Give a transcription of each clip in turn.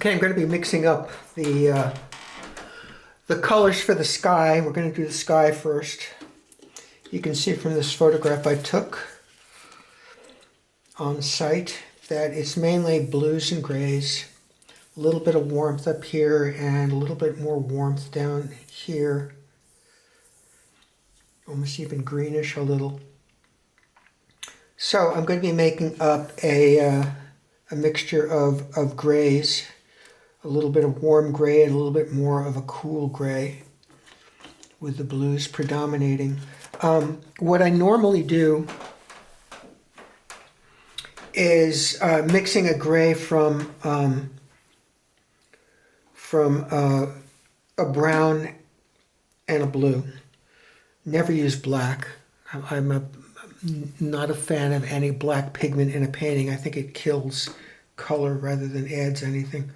Okay, I'm going to be mixing up the colors for the sky. We're going to do the sky first. You can see from this photograph I took on site that it's mainly blues and grays. A little bit of warmth up here and a little bit more warmth down here. Almost even greenish a little. So I'm going to be making up a mixture of grays. A little bit of warm gray and a little bit more of a cool gray with the blues predominating. What I normally do is mixing a gray from a brown and a blue. Never use black. I'm not a fan of any black pigment in a painting. I think it kills color rather than adds anything.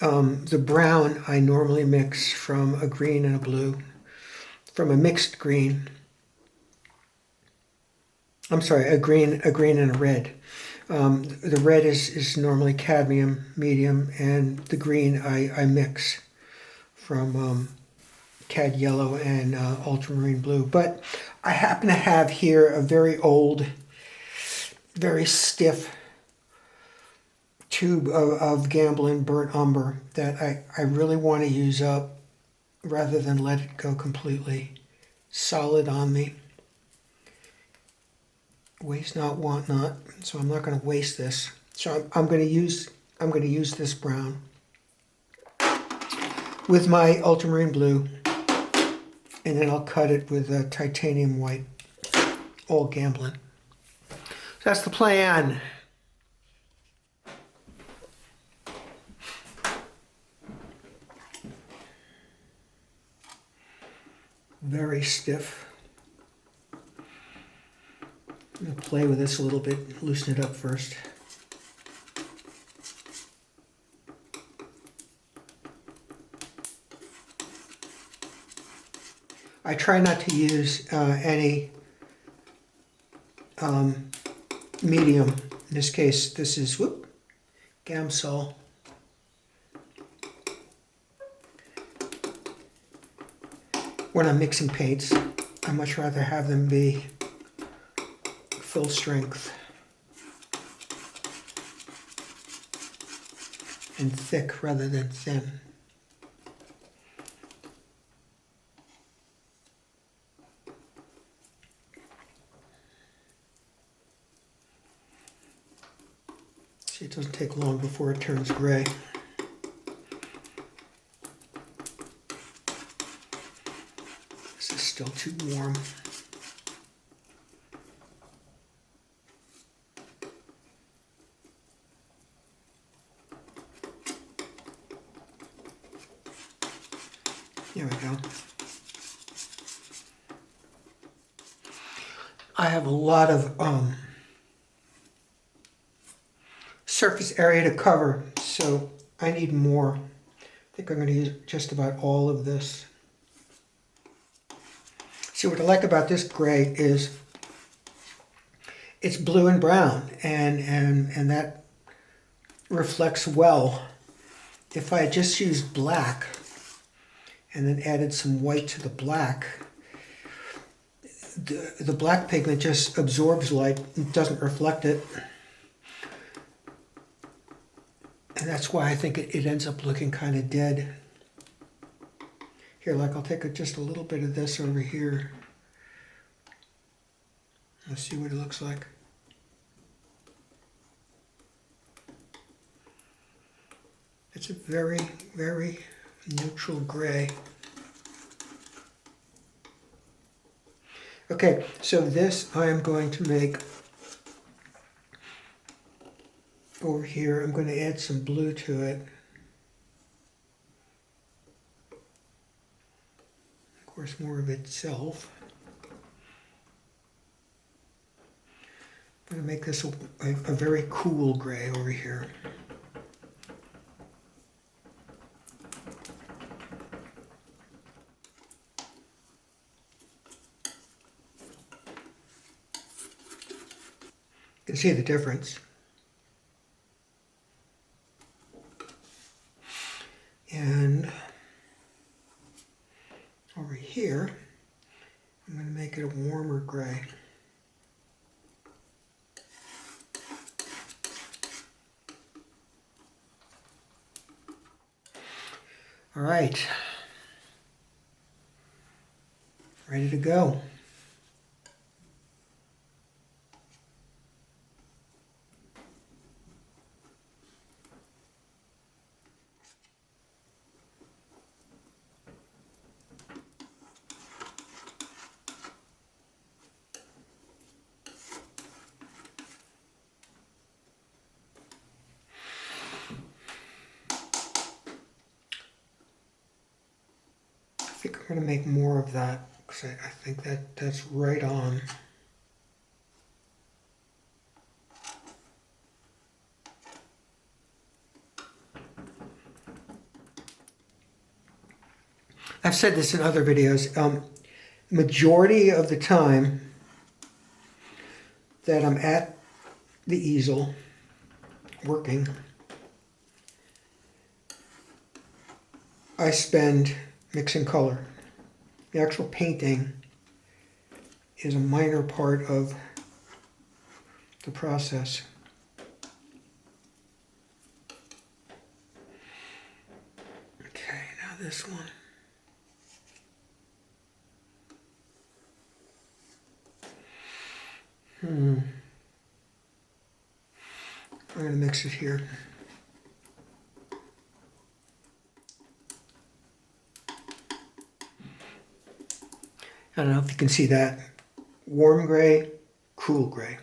The brown I normally mix from a green and a blue, from a mixed green. I'm sorry, a green and a red. The red is normally cadmium, medium, and the green I mix from cad yellow and ultramarine blue. But I happen to have here a very old, very stiff tube of Gamblin burnt umber that I really want to use up rather than let it go completely solid on me. Waste not, want not. So I'm not going to waste this. So I'm going to use this brown with my ultramarine blue, and then I'll cut it with a titanium white, all Gamblin. So that's the plan. Very stiff. I'm going to play with this a little bit, loosen it up first. I try not to use any medium. In this case, this is Gamsol. When I'm mixing paints, I much rather have them be full strength and thick rather than thin. See, it doesn't take long before it turns gray. This is still too warm. There we go. I have a lot of surface area to cover, so I need more. I think I'm going to use just about all of this. See, what I like about this gray is it's blue and brown, and that reflects well. If I had just used black and then added some white to the black, the black pigment just absorbs light and doesn't reflect it. And that's why I think it ends up looking kind of dead. Here, like I'll take just a little bit of this over here. Let's see what it looks like. It's a very, very neutral gray. Okay, so this I am going to make over here. I'm going to add some blue to it. Of course, more of itself. I'm going to make this a very cool gray over here. You can see the difference. here, I'm going to make it a warmer gray. All right, ready to go. I think I'm going to make more of that because I think that's right on. I've said this in other videos. Majority of the time that I'm at the easel working, I spend mixing color. The actual painting is a minor part of the process. Okay, now this one. I'm going to mix it here. I don't know if you can see that. Warm gray, cool gray.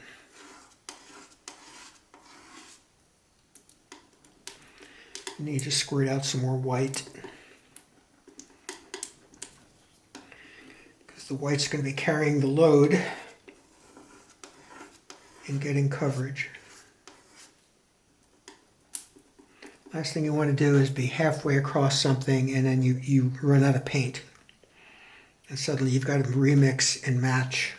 I need to squirt out some more white, because the white's going to be carrying the load and getting coverage. Last thing you want to do is be halfway across something and then you run out of paint. And suddenly you've got to remix and match.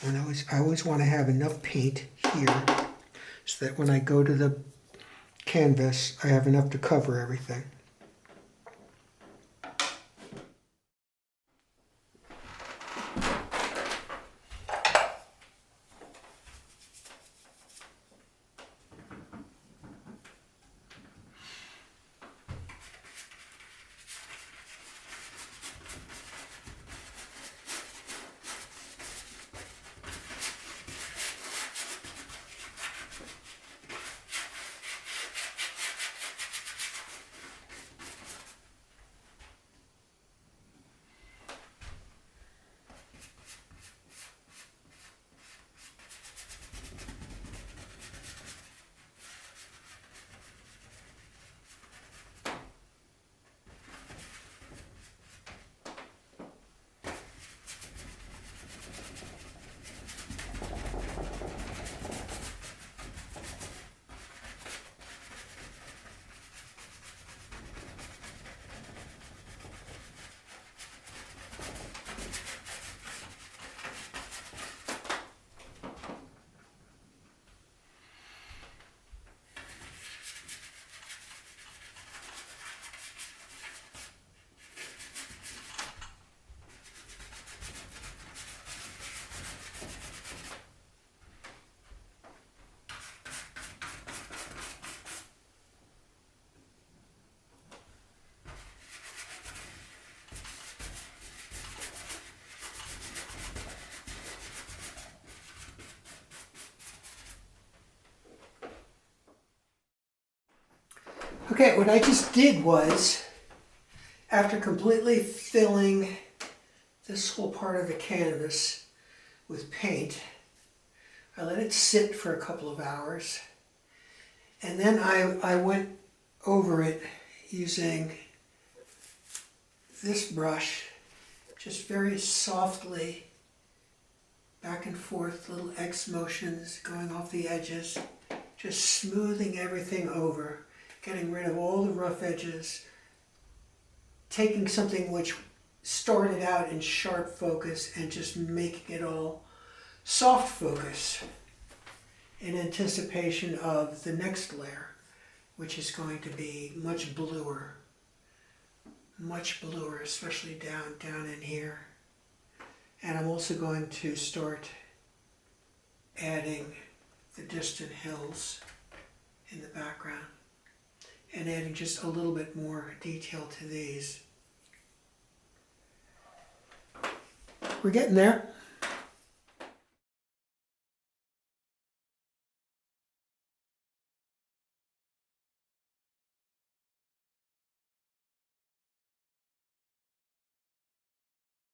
And I always want to have enough paint here so that when I go to the canvas, I have enough to cover everything. Okay, what I just did was, after completely filling this whole part of the canvas with paint, I let it sit for a couple of hours, and then I went over it using this brush, just very softly, back and forth, little X motions going off the edges, just smoothing everything over, getting rid of all the rough edges, taking something which started out in sharp focus and just making it all soft focus in anticipation of the next layer, which is going to be much bluer, much bluer, especially down in here. And I'm also going to start adding the distant hills in the background and adding just a little bit more detail to these. We're getting there.